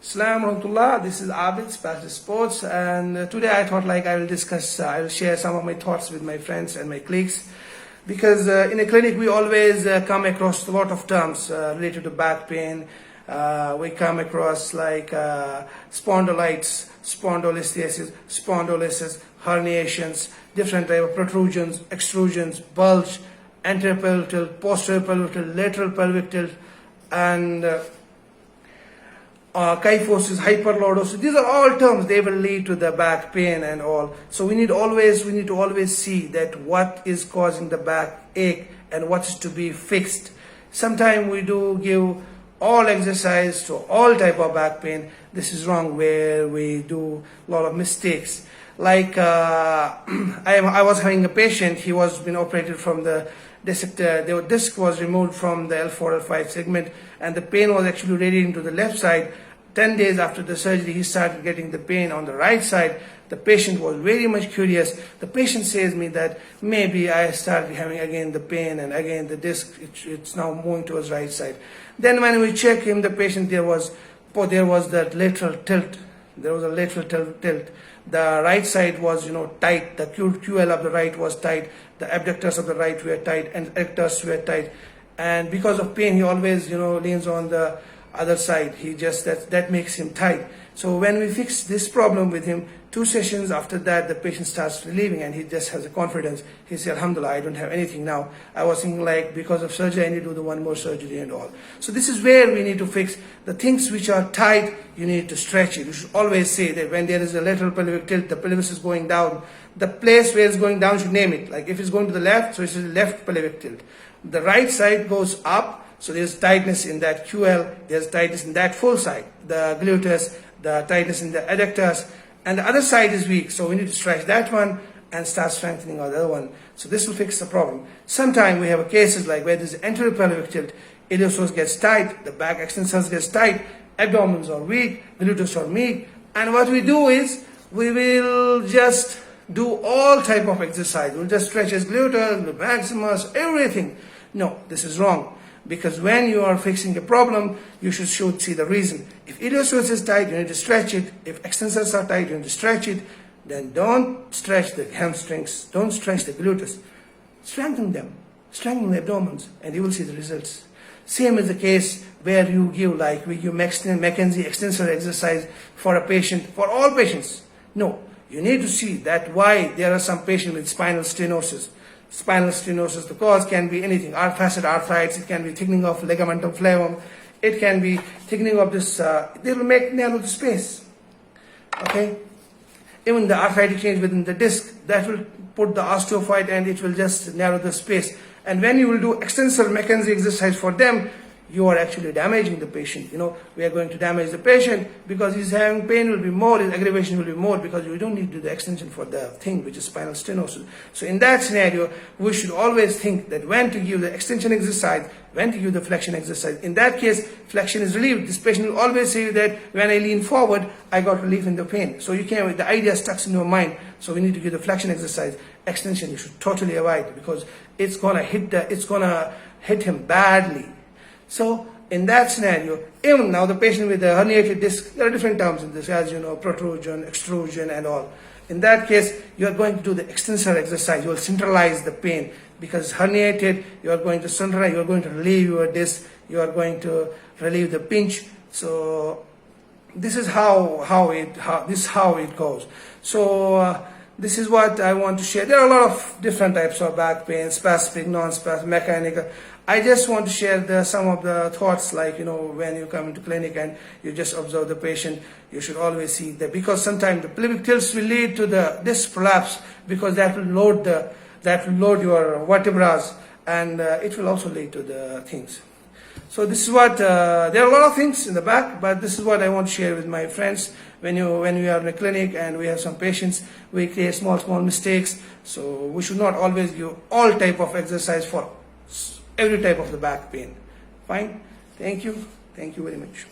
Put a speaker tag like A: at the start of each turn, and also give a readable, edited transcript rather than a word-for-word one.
A: Assalamu alaikum. This is Abid, Specialist Sports, and today I thought I will share some of my thoughts with my friends and my colleagues, because in a clinic we always come across a lot of terms related to back pain. We come across spondylitis, spondylolisthesis, herniations, different type of protrusions, extrusions, bulge, anterior pelvic tilt, posterior pelvic tilt, lateral pelvic tilt, and kyphosis, hyperlordosis. These are all terms. They will lead to the back pain and all. So we need to always see that what is causing the back ache and what is to be fixed. Sometimes we do give all exercise to all type of back pain. This is wrong, where we do a lot of mistakes. I was having a patient. He was been operated from the disc was removed from the L4, L5 segment, and the pain was actually radiating to the left side. 10 days after the surgery, he started getting the pain on the right side. The patient was very much curious. The patient says me that maybe I started having again the pain, and again the disc, it's now moving towards right side. Then when we check him, the patient, there was that lateral tilt. There was a lateral tilt. The right side was, tight. The QL of the right was tight. The abductors of the right were tight, and adductors were tight. And because of pain, he always, leans on the other side. That makes him tight. So when we fix this problem with him, 2 sessions after that, the patient starts relieving, and he just has a confidence. He said, Alhamdulillah, I don't have anything now. I was thinking because of surgery, I need to do the one more surgery and all. So this is where we need to fix the things which are tight. You need to stretch it. You should always say that when there is a lateral pelvic tilt, the pelvis is going down. The place where it's going down, you should name it. Like if it's going to the left, so it's a left pelvic tilt. The right side goes up, so there's tightness in that QL, there's tightness in that full side, the gluteus, the tightness in the adductors, and the other side is weak, so we need to stretch that one and start strengthening the other one. So this will fix the problem. Sometimes we have cases like where there's anterior pelvic tilt, iliopsoas gets tight, the back extensors gets tight, abdomens are weak, gluteus are weak, and what we do is we will just do all type of exercise. We'll just stretch his gluteus, the maximus, everything. No, this is wrong. Because when you are fixing a problem, you should see the reason. If iliopsoas is tight, you need to stretch it. If extensors are tight, you need to stretch it. Then don't stretch the hamstrings. Don't stretch the gluteus. Strengthen them. Strengthen the abdomens, and you will see the results. Same is the case where you give we give McKenzie extensor exercise for a patient, for all patients. No, you need to see that why there are some patients with spinal stenosis. Spinal stenosis, the cause can be anything. Facet arthritis, it can be thickening of ligamentum flavum, it can be thickening of this, they will narrow the space. Okay? Even the arthritic change within the disc, that will put the osteophyte, and it will just narrow the space. And when you will do extensor McKenzie exercise for them, you are actually damaging the patient. We are going to damage the patient because his having pain will be more, his aggravation will be more, because you don't need to do the extension for the thing which is spinal stenosis. So in that scenario, we should always think that when to give the extension exercise, when to give the flexion exercise. In that case, flexion is relieved. This patient will always say that when I lean forward, I got relief in the pain. So the idea stuck in your mind. So we need to give the flexion exercise. Extension you should totally avoid, because it's gonna hit him badly. So in that scenario, even now the patient with the herniated disc, there are different terms in this, as protrusion, extrusion, and all. In that case, you are going to do the extensor exercise. You will centralize the pain, because it's herniated. You are going to centralize. You are going to relieve your disc. You are going to relieve the pinch. So this is how it goes. So this is what I want to share. There are a lot of different types of back pain: spastic, non-spastic, mechanical. I just want to share some of the thoughts, when you come into clinic and you just observe the patient, you should always see that, because sometimes the pelvic tilts will lead to the disc prolapse, because that will load your vertebrae, and it will also lead to the things. So this is what there are a lot of things in the back, but this is what I want to share with my friends. When we are in a clinic and we have some patients, we create small mistakes. So we should not always give all type of exercise for every type of the back pain. Fine. Thank you very much.